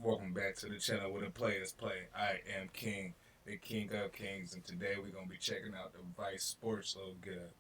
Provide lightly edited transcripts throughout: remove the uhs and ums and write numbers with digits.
Welcome back to the channel where the players play. I am King, the King of Kings, and today we're going to be checking out the Vice Sports Look Good.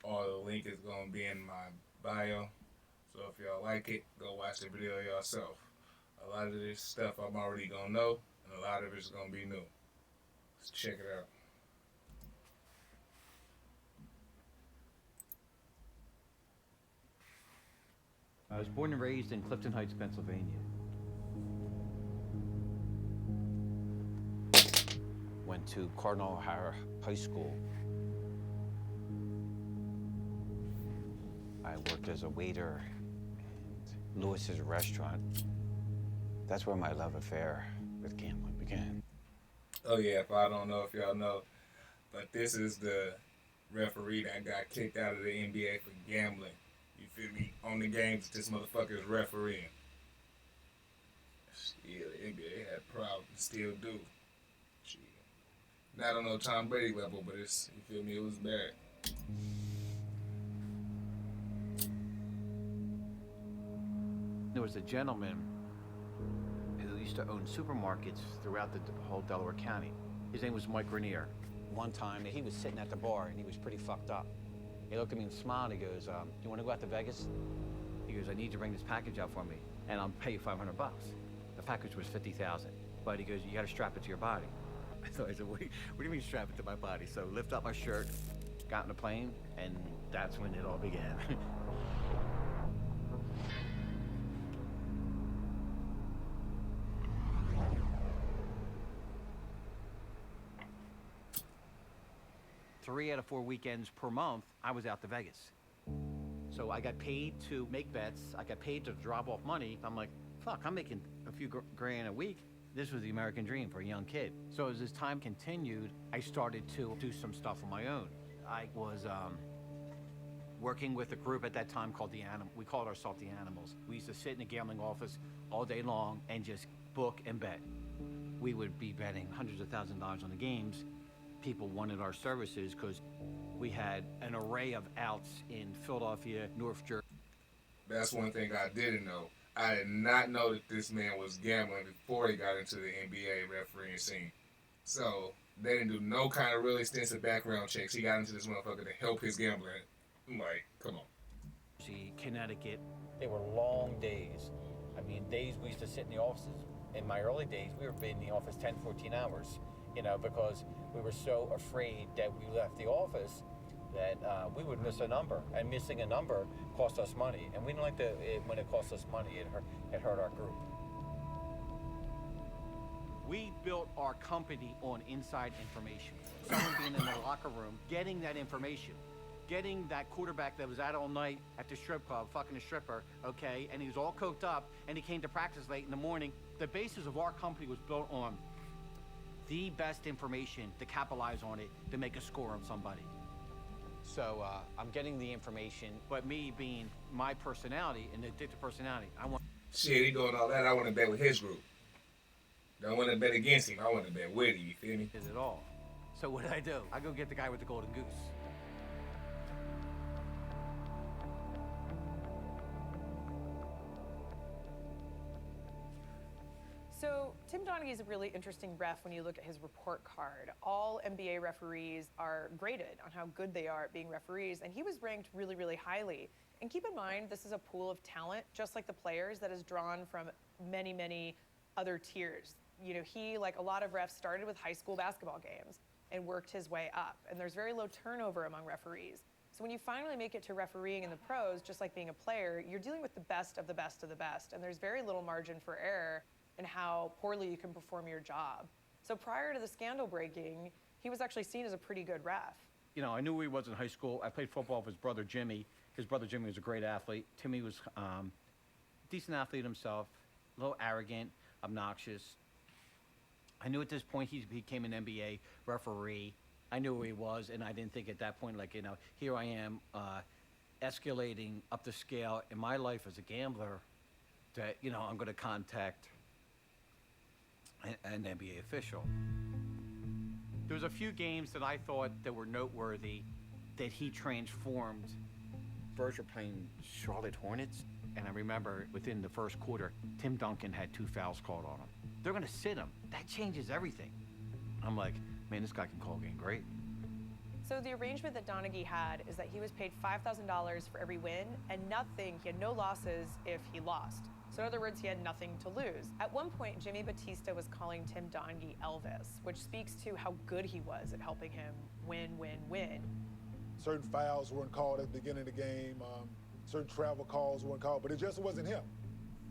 All the link is going to be in my bio, so if y'all like it, go watch the video yourself. A lot of this stuff I'm already going to know, and a lot of it's going to be new. Let's check it out. I was born and raised in Clifton Heights, Pennsylvania. Went to Cardinal O'Hara High School. I worked as a waiter in Lewis's restaurant. That's where my love affair with gambling began. Oh yeah, if I don't know if y'all know, but this is the referee that got kicked out of the NBA for gambling. You feel me? On the games, this motherfucker is refereeing. Yeah, the NBA had problems, still do. Shit. Not on no Tom Brady level, but it's, you feel me, it was bad. There was a gentleman who used to own supermarkets throughout the whole Delaware County. His name was Mike Rainier. One time, he was sitting at the bar and he was pretty fucked up. He looked at me and smiled. He goes, you want to go out to Vegas? He goes, I need you to bring this package out for me, and I'll pay you $500. The package was $50,000. But he goes, you got to strap it to your body. So I said, what do you mean strap it to my body? So lift up my shirt, got in the plane, and that's when it all began. Three out of 4 weekends per month, I was out to Vegas. So I got paid to make bets. I got paid to drop off money. I'm like, fuck, I'm making a few grand a week. This was the American dream for a young kid. So as this time continued, I started to do some stuff on my own. I was working with a group at that time called we called ourselves the Animals. We used to sit in a gambling office all day long and just book and bet. We would be betting hundreds of thousands of dollars on the games. People wanted our services because we had an array of outs in Philadelphia, North Jersey. That's one thing I didn't know. I did not know that this man was gambling before he got into the NBA refereeing scene. So they didn't do no kind of really extensive background checks. He got into this motherfucker to help his gambling. I'm like, come on. Connecticut. They were long days. I mean, days we used to sit in the offices. In my early days, we would be in the office 10, 14 hours, because we were so afraid that we left the office that we would miss a number, and missing a number cost us money, and we didn't like when it cost us money. It hurt our group. We built our company on inside information. Someone being in the locker room, getting that information, getting that quarterback that was out all night at the strip club, fucking a stripper, okay, and he was all coked up, and he came to practice late in the morning. The basis of our company was built on the best information to capitalize on it to make a score on somebody. So I'm getting the information, but me being my personality and addictive personality, I want. Shit, he doing all that. I want to bet with his group. Don't want to bet against him. I want to bet with him. You feel me? Is it all? So what do? I go get the guy with the golden goose. So Tim Donaghy is a really interesting ref when you look at his report card. All NBA referees are graded on how good they are at being referees, and he was ranked really, really highly. And keep in mind, this is a pool of talent, just like the players, that is drawn from many, many other tiers. He, like a lot of refs, started with high school basketball games and worked his way up. And there's very low turnover among referees. So when you finally make it to refereeing in the pros, just like being a player, you're dealing with the best of the best of the best. And there's very little margin for error and how poorly you can perform your job. So prior to the scandal breaking, he was actually seen as a pretty good ref. I knew who he was in high school. I played football with his brother Jimmy. His brother Jimmy was a great athlete. Timmy was a decent athlete himself, a little arrogant, obnoxious. I knew at this point he became an NBA referee. I knew who he was, and I didn't think at that point, here I am escalating up the scale in my life as a gambler that, I'm going to contact an NBA official. There was a few games that I thought that were noteworthy that he transformed. Berger playing Charlotte Hornets. And I remember within the first quarter, Tim Duncan had 2 fouls called on him. They're going to sit him. That changes everything. I'm like, man, this guy can call a game great. So the arrangement that Donaghy had is that he was paid $5,000 for every win and nothing, he had no losses if he lost. So in other words, he had nothing to lose. At one point, Jimmy Batista was calling Tim Donaghy Elvis, which speaks to how good he was at helping him win. Certain fouls weren't called at the beginning of the game. Certain travel calls weren't called, but it just wasn't him.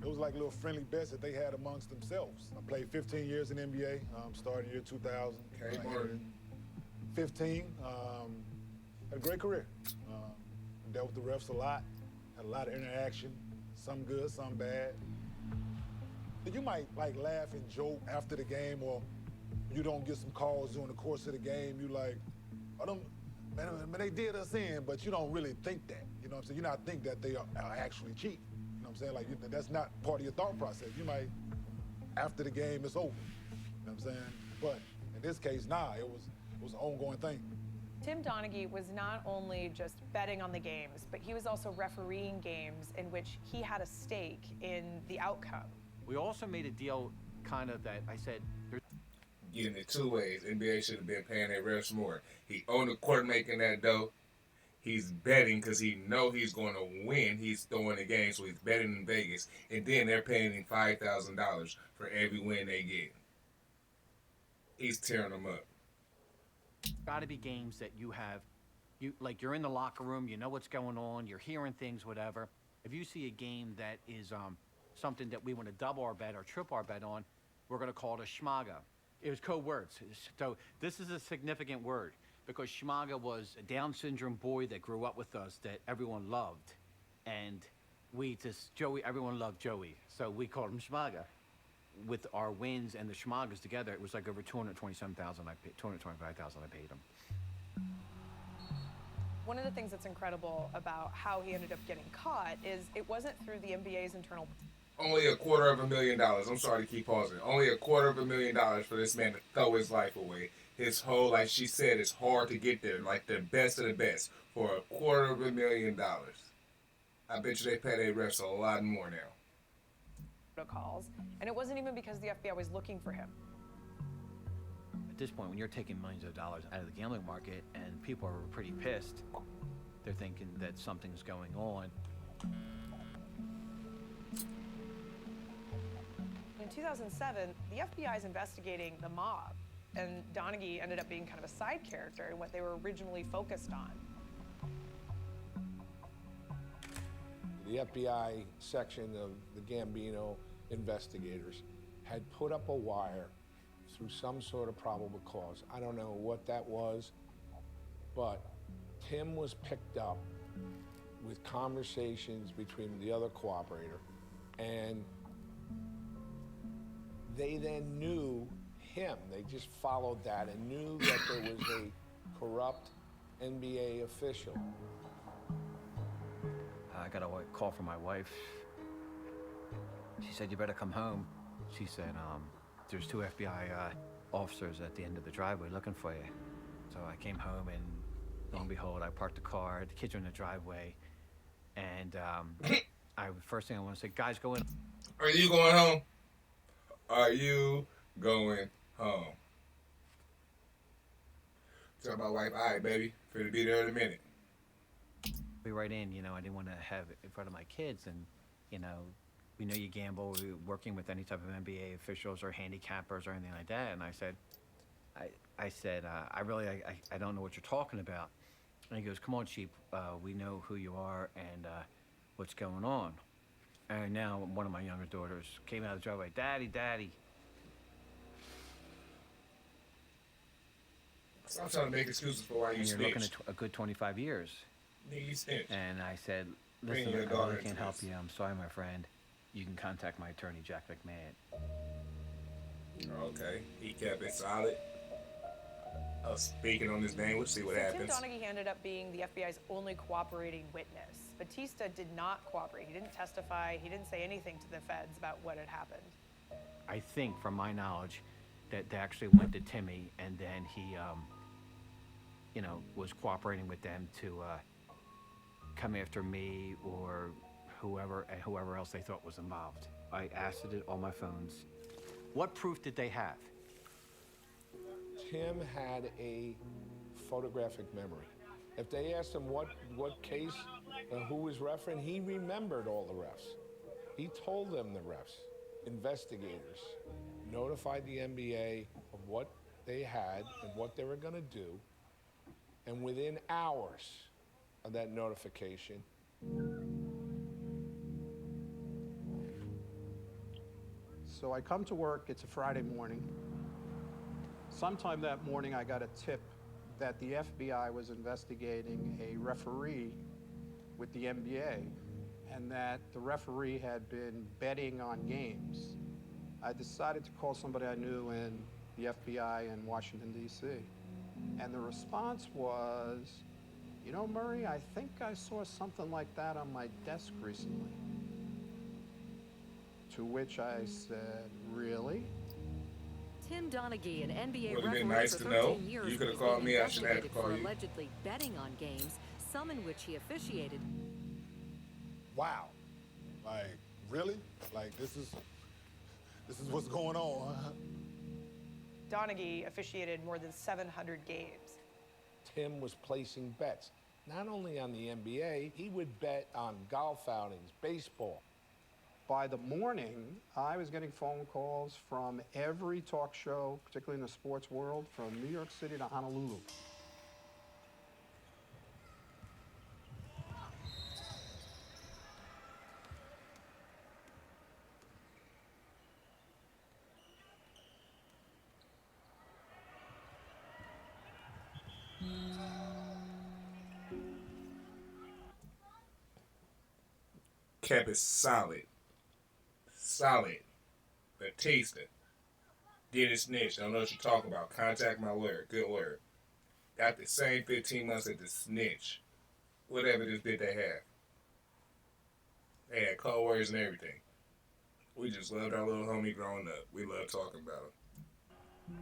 It was like little friendly bets that they had amongst themselves. I played 15 years in the NBA, starting year 2000. Okay, Martin. 15, had a great career. Dealt with the refs a lot, had a lot of interaction, some good, some bad. You might like laugh and joke after the game, or you don't get some calls during the course of the game. You like, man, they did us in, but you don't really think that. You know what I'm saying? You not think that they are actually cheating. You know what I'm saying? Like, that's not part of your thought process. You might, after the game, it's over. You know what I'm saying? But in this case, nah, it was an ongoing thing. Tim Donaghy was not only just betting on the games, but he was also refereeing games in which he had a stake in the outcome. We also made a deal kind of that I said, Getting it 2 ways. NBA should have been paying their refs more. He on the court making that dough. He's betting because he know he's going to win. He's throwing the game, so he's betting in Vegas. And then they're paying him $5,000 for every win they get. He's tearing them up. got to be games that you're in the locker room, you know what's going on, you're hearing things, whatever. If you see a game that is something that we want to double our bet or triple our bet on, we're going to call it a schmaga. It was code words. So this is a significant word because schmaga was a Down syndrome boy that grew up with us that everyone loved. And everyone loved Joey. So we called him schmaga. With our wins and the schmagas together, it was like over $225,000 I paid him. One of the things that's incredible about how he ended up getting caught is it wasn't through the NBA's internal. Only $250,000. I'm sorry to keep pausing. Only $250,000 for this man to throw his life away. His whole, like she said, it's hard to get there. Like the best of the best for $250,000. I bet you they pay their refs a lot more now. Protocols, and it wasn't even because the FBI was looking for him. At this point, when you're taking millions of dollars out of the gambling market and people are pretty pissed, they're thinking that something's going on. In 2007, the FBI is investigating the mob, and Donaghy ended up being kind of a side character in what they were originally focused on. The FBI section of the Gambino investigators had put up a wire through some sort of probable cause. I don't know what that was, but Tim was picked up with conversations between the other cooperator, and they then knew him. They just followed that and knew that there was a corrupt NBA official. I got a call from my wife. She said, you better come home. She said, there's 2 FBI officers at the end of the driveway looking for you. So I came home and lo and behold, I parked the car, the kids are in the driveway. And first thing I want to say, guys, go in. Are you going home? Are you going home? Tell my wife, all right, baby, finna be there in a minute. Be right in, I didn't want to have it in front of my kids, and we know you gamble. We're working with any type of NBA officials or handicappers or anything like that. And I said, I don't know what you're talking about. And he goes, come on, Chief, we know who you are and what's going on. And now one of my younger daughters came out of the driveway, Daddy. Stop trying to make excuses for why you And you're looking snitched. at a good 25 years. Nigga, you snitched. And I said, Bring listen, your I daughter really can't into help this. you. I'm sorry, my friend. You can contact my attorney, Jack McMahon. Okay, he kept it solid. Speaking on his name, we'll see what So happens. Tim Donaghy ended up being the FBI's only cooperating witness. Batista did not cooperate. He didn't testify. He didn't say anything to the feds about what had happened. I think, from my knowledge, that they actually went to Timmy, and then he, was cooperating with them to come after me or whoever and whoever else they thought was involved. I asked it on my phones. What proof did they have? Tim had a photographic memory. If they asked him what case, who was refereeing, he remembered all the refs. He told them the refs. Investigators notified the NBA of what they had and what they were going to do, and within hours of that notification, so I come to work, it's a Friday morning. Sometime that morning I got a tip that the FBI was investigating a referee with the NBA and that the referee had been betting on games. I decided to call somebody I knew in the FBI in Washington, D.C. And the response was, you know, Murray, I think I saw something like that on my desk recently. To which I said, really? Tim Donaghy, an NBA Would've referee been nice for to know. 13 years, You could've is called being me. I should've had to investigated call for you. allegedly betting on games, some in which he officiated. Wow. Like, really? Like, this is what's going on, huh? Donaghy officiated more than 700 games. Tim was placing bets, not only on the NBA, he would bet on golf outings, baseball. By the morning, I was getting phone calls from every talk show, particularly in the sports world, from New York City to Honolulu. Kept it solid. Solid. But tasted. Did it snitch. Don't know what you're talking about. Contact my lawyer. Good lawyer. Got the same 15 months at the snitch. What evidence did they have? They had code words and everything. We just loved our little homie growing up. We loved talking about him.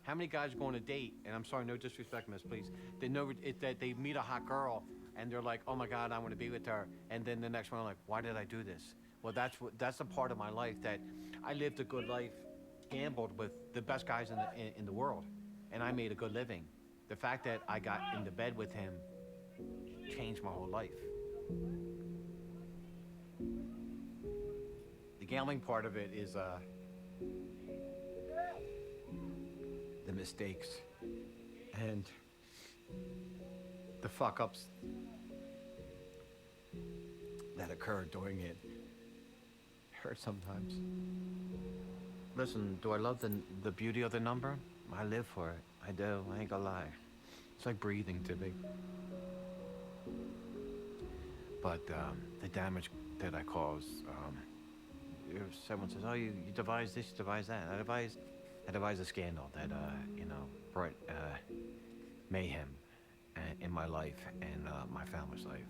How many guys go on a date, and I'm sorry, no disrespect, miss, please, that they meet a hot girl, and they're like, oh my God, I want to be with her, and then the next one, like, why did I do this? Well, that's a part of my life that I lived a good life, gambled with the best guys in the world, and I made a good living. The fact that I got into bed with him changed my whole life. The gambling part of it is the mistakes and the fuck-ups that occur during it. Hurt sometimes. Listen, do I love the beauty of the number? I live for it. I do. I ain't gonna lie. It's like breathing to me. But the damage that I cause, if someone says, oh, you devised this, you devised that. I devised a scandal that, brought mayhem in my life and my family's life.